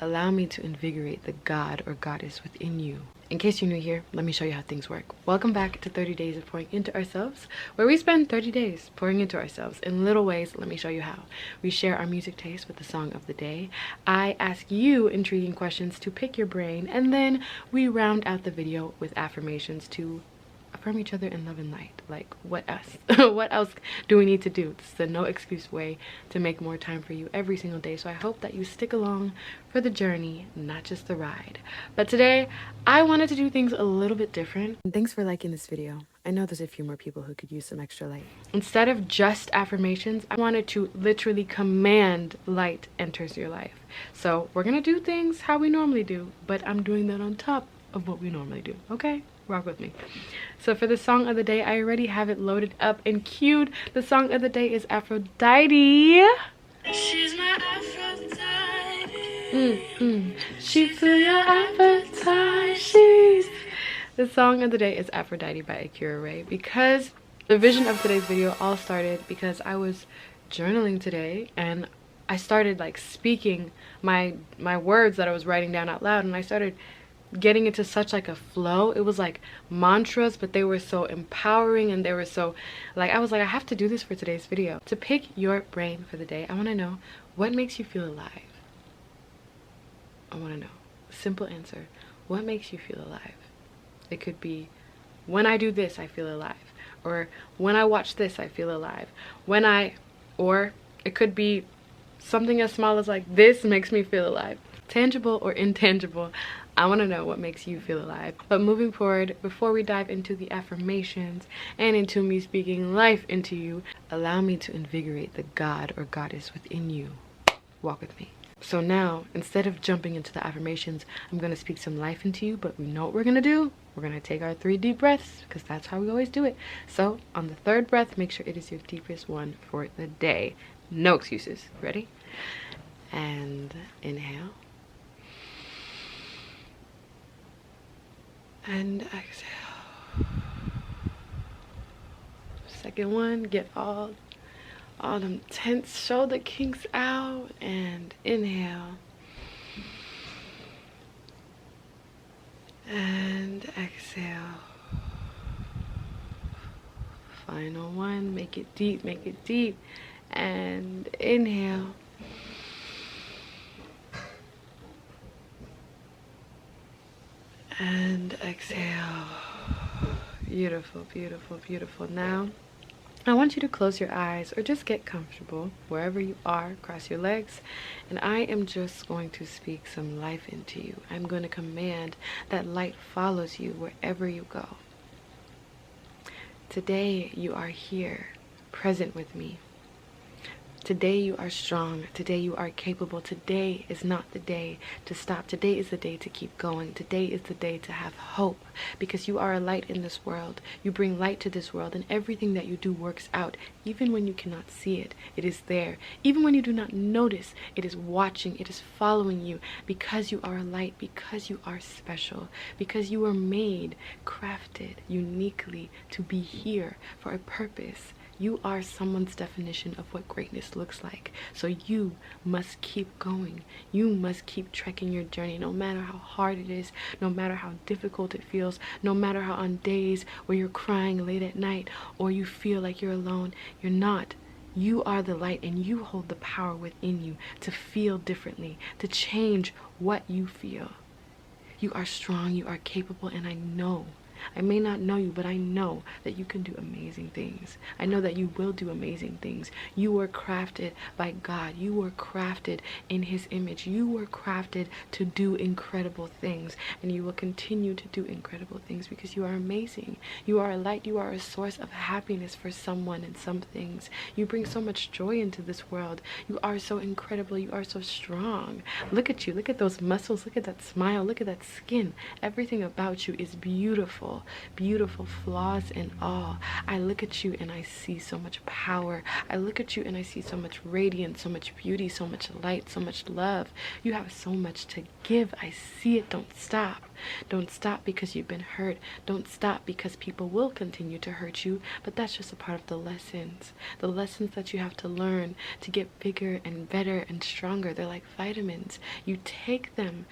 Allow me to invigorate the God or goddess within you. In case you're new here, let me show you how things work. Welcome back to 30 Days of Pouring Into Ourselves, where we spend 30 days pouring into ourselves in little ways. Let me show you how. We share our music taste with the song of the day. I ask you intriguing questions to pick your brain, and then we round out the video with affirmations to affirm each other in love and light. Like, what else? What else do we need to do? It's the no excuse way to make more time for you every single day. So I hope that you stick along for the journey, not just the ride. But today I wanted to do things a little bit different. And thanks for liking this video. I know there's a few more people who could use some extra light. Instead of just affirmations, I wanted to literally command light enters your life. So we're gonna do things how we normally do, but I'm doing that on top of what we normally do, okay? Rock with me. So for the song of the day, I already have it loaded up and queued. The song of the day is Aphrodite. She's my Aphrodite. She feel your appetite. The song of the day is Aphrodite by Akira Ray, because the vision of today's video all started because I was journaling today and I started like speaking my words that I was writing down out loud, and I started getting into such like a flow. It was like mantras, but they were so empowering, and they were so like, I was like, I have to do this for today's video. To pick your brain for the day, I want to know what makes you feel alive. I want to know. Simple answer. What makes you feel alive? It could be, when I do this I feel alive, or when I watch this I feel alive, or it could be something as small as like, this makes me feel alive. Tangible or intangible, I want to know what makes you feel alive. But moving forward, before we dive into the affirmations and into me speaking life into you, allow me to invigorate the God or goddess within you. Walk with me. So now, instead of jumping into the affirmations, I'm going to speak some life into you, but we know what we're going to do. We're going to take our 3 deep breaths, because that's how we always do it. So on the 3rd breath, make sure it is your deepest one for the day. No excuses. Ready? And inhale. And exhale. Second one, get all them tense shoulder kinks out, and inhale. And exhale. Final one, make it deep, and inhale. And exhale. Beautiful, beautiful, beautiful. Now I want you to close your eyes or just get comfortable wherever you are. Cross your legs, and I am just going to speak some life into you. I'm going to command that light follows you wherever you go. Today you are here, present with me. Today you are strong. Today you are capable. Today is not the day to stop. Today is the day to keep going. Today is the day to have hope, because you are a light in this world. You bring light to this world, and everything that you do works out. Even when you cannot see it, it is there. Even when you do not notice, it is watching. It is following you, because you are a light, because you are special, because you were made, crafted uniquely to be here for a purpose. You are someone's definition of what greatness looks like. So you must keep going. You must keep trekking your journey, no matter how hard it is, no matter how difficult it feels, no matter how on days where you're crying late at night or you feel like you're alone, you're not. You are the light, and you hold the power within you to feel differently, to change what you feel. You are strong, you are capable, and I may not know you, but I know that you can do amazing things. I know that you will do amazing things. You were crafted by God. You were crafted in His image. You were crafted to do incredible things, and you will continue to do incredible things because you are amazing. You are a light. You are a source of happiness for someone and some things. You bring so much joy into this world. You are so incredible. You are so strong. Look at you. Look at those muscles. Look at that smile. Look at that skin. Everything about you is beautiful. beautiful, beautiful, flaws and all. I look at you and I see so much power. I look at you and I see so much radiance, so much beauty, so much light, so much love. You have so much to give. I see it. Don't stop. Don't stop because you've been hurt. Don't stop because people will continue to hurt you, but that's just a part of the lessons that you have to learn to get bigger and better and stronger. They're like vitamins. You take them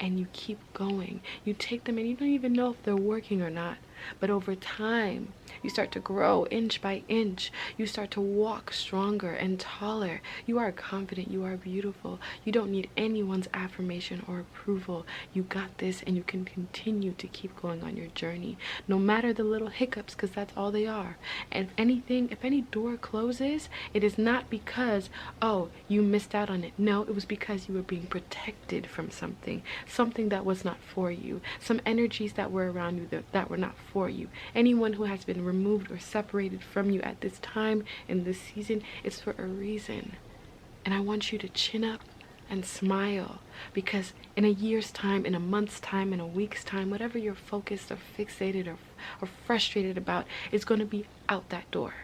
and you keep going. You take them and you don't even know if they're working or not. But over time, you start to grow inch by inch. You start to walk stronger and taller. You are confident. You are beautiful. You don't need anyone's affirmation or approval. You got this, and you can continue to keep going on your journey, no matter the little hiccups, because that's all they are. And if any door closes, it is not because, oh, you missed out on it. No, it was because you were being protected from something that was not for you, some energies that were around you that were not for you. Anyone who has been removed or separated from you at this time in this season, it's for a reason. And I want you to chin up and smile, because in a year's time, in a month's time, in a week's time, whatever you're focused or fixated or frustrated about is going to be out that door.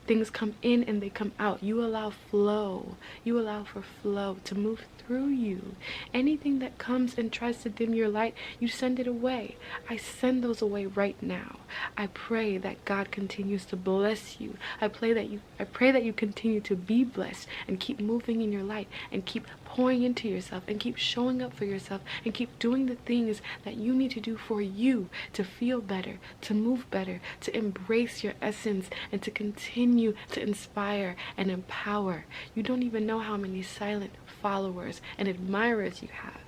Things come in and they come out. You allow flow. You allow for flow to move through you. Anything that comes and tries to dim your light, you send it away. I send those away right now. I pray that God continues to bless you. I pray that you continue to be blessed and keep moving in your light and keep pouring into yourself and keep showing up for yourself and keep doing the things that you need to do for you to feel better, to move better, to embrace your essence, and to continue to inspire and empower. You don't even know how many silent followers and admirers you have.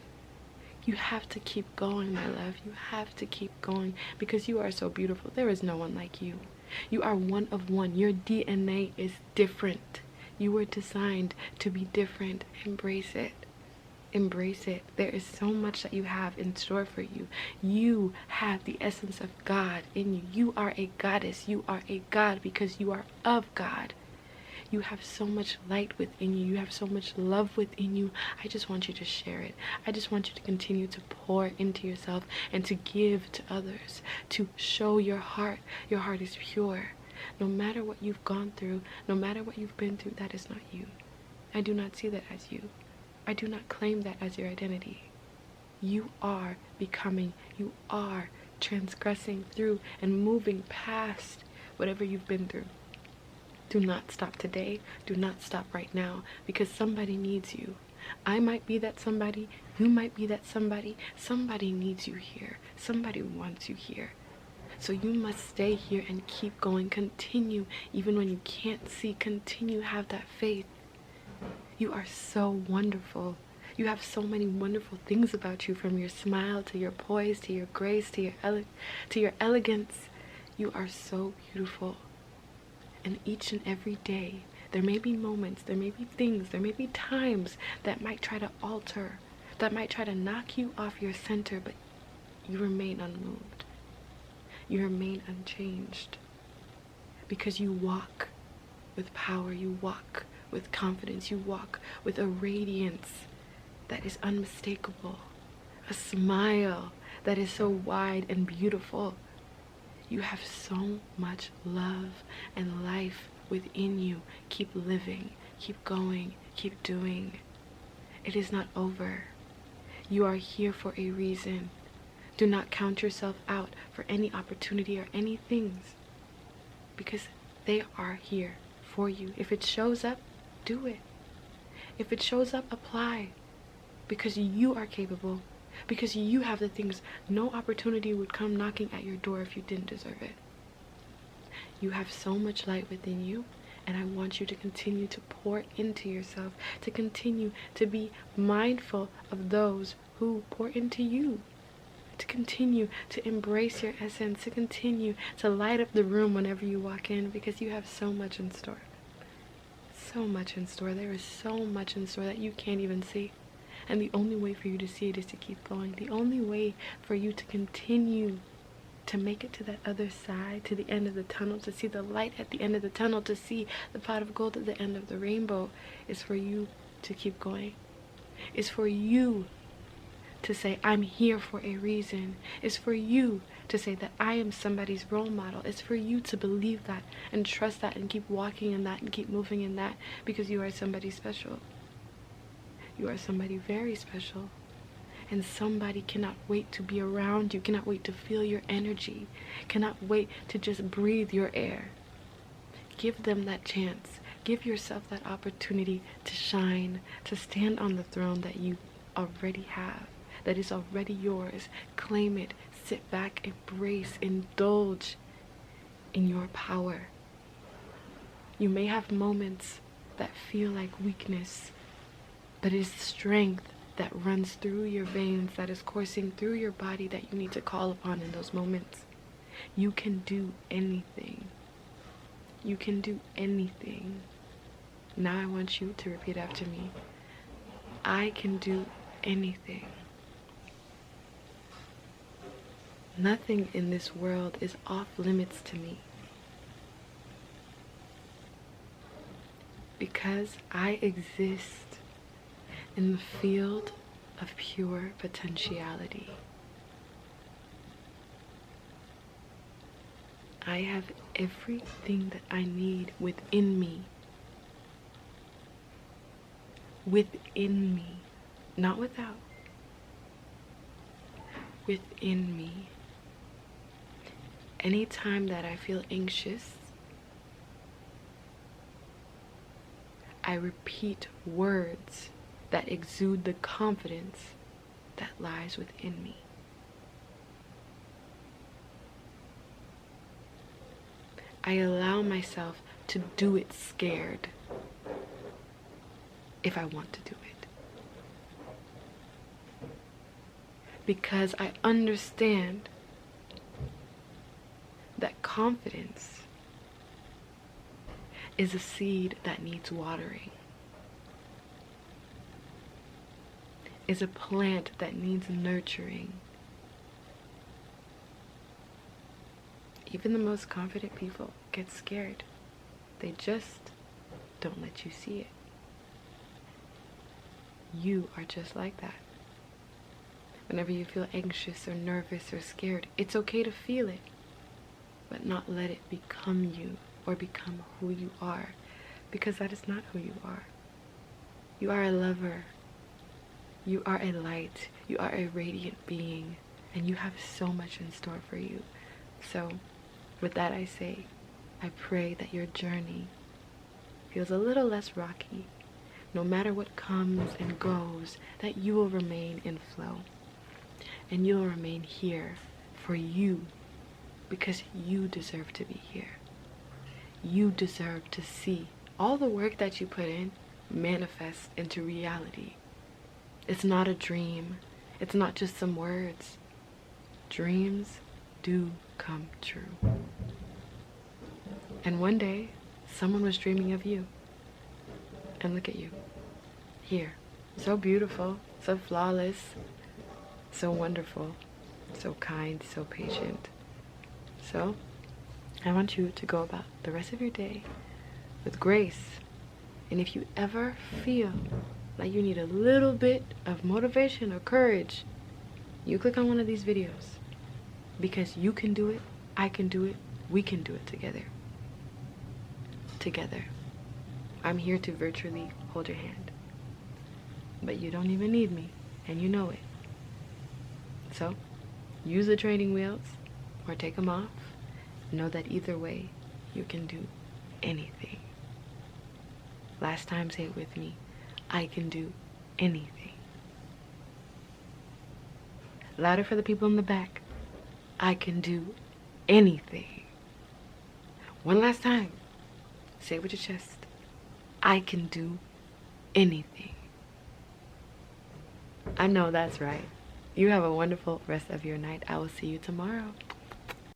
You have to keep going, my love. You have to keep going because you are so beautiful. There is no one like you. You are one of one. Your DNA is different. You were designed to be different. Embrace it. Embrace it. There is so much that you have in store for you. You have the essence of God in you. You are a goddess. You are a god because you are of God. You have so much light within you. You have so much love within you. I just want you to share it. I just want you to continue to pour into yourself and to give to others, to show your heart. Your heart is pure. No matter what you've gone through, no matter what you've been through, that is not you. I do not see that as you. I do not claim that as your identity. You are becoming. You are transgressing through and moving past whatever you've been through. Do not stop today. Do not stop right now, because somebody needs you. I might be that somebody. You might be that somebody. Somebody needs you here. Somebody wants you here. So you must stay here and keep going. Continue even when you can't see. Continue. Have that faith. You are so wonderful. You have so many wonderful things about you, from your smile to your poise to your grace to your elegance. You are so beautiful. And each and every day, there may be moments, there may be things, there may be times that might try to alter, that might try to knock you off your center, but you remain unmoved. You remain unchanged. Because you walk with power, you walk with confidence, you walk with a radiance that is unmistakable, a smile that is so wide and beautiful. You have so much love and life within you. Keep living, keep going, keep doing. It is not over. You are here for a reason. Do not count yourself out for any opportunity or any things, because they are here for you. If it shows up, do it. If it shows up, apply, because you are capable. Because you have the things. No opportunity would come knocking at your door if you didn't deserve it. You have so much light within you, and I want you to continue to pour into yourself, to continue to be mindful of those who pour into you, to continue to embrace your essence, to continue to light up the room whenever you walk in, because you have so much in store. So much in store. There is so much in store that you can't even see. And the only way for you to see it is to keep going. The only way for you to continue to make it to that other side, to the end of the tunnel, to see the light at the end of the tunnel, to see the pot of gold at the end of the rainbow, is for you to keep going. Is for you to say, I'm here for a reason. It's for you to say that I am somebody's role model. It's for you to believe that and trust that and keep walking in that and keep moving in that, because you are somebody special. You are somebody very special. And somebody cannot wait to be around you, cannot wait to feel your energy, cannot wait to just breathe your air. Give them that chance. Give yourself that opportunity to shine, to stand on the throne that you already have, that is already yours. Claim it. Sit back, embrace, indulge in your power. You may have moments that feel like weakness, but it is strength that runs through your veins, that is coursing through your body, that you need to call upon in those moments. You can do anything. You can do anything. Now I want you to repeat after me. I can do anything. Nothing in this world is off limits to me, because I exist in the field of pure potentiality. I have everything that I need within me. Within me, not without. Within me. Anytime that I feel anxious, I repeat words that exude the confidence that lies within me. I allow myself to do it scared if I want to do it, because I understand that confidence is a seed that needs watering, is a plant that needs nurturing. Even the most confident people get scared. They just don't let you see it. You are just like that. Whenever you feel anxious or nervous or scared, it's okay to feel it, but not let it become you or become who you are, because that is not who you are. You are a lover. You are a light. You are a radiant being, and you have so much in store for you. So with that I say, I pray that your journey feels a little less rocky. No matter what comes and goes, that you will remain in flow. And you will remain here for you, because you deserve to be here. You deserve to see all the work that you put in manifest into reality. It's not a dream. It's not just some words. Dreams do come true. And one day, someone was dreaming of you. And look at you. Here. So beautiful, so flawless, so wonderful, so kind, so patient. So, I want you to go about the rest of your day with grace. And if you ever feel like you need a little bit of motivation or courage, you click on one of these videos. Because you can do it, I can do it, we can do it together. Together. I'm here to virtually hold your hand. But you don't even need me, and you know it. So, use the training wheels or take them off. Know that either way, you can do anything. Last time, say it with me. I can do anything. Louder for the people in the back. I can do anything. One last time. Say it with your chest. I can do anything. I know that's right. You have a wonderful rest of your night. I will see you tomorrow.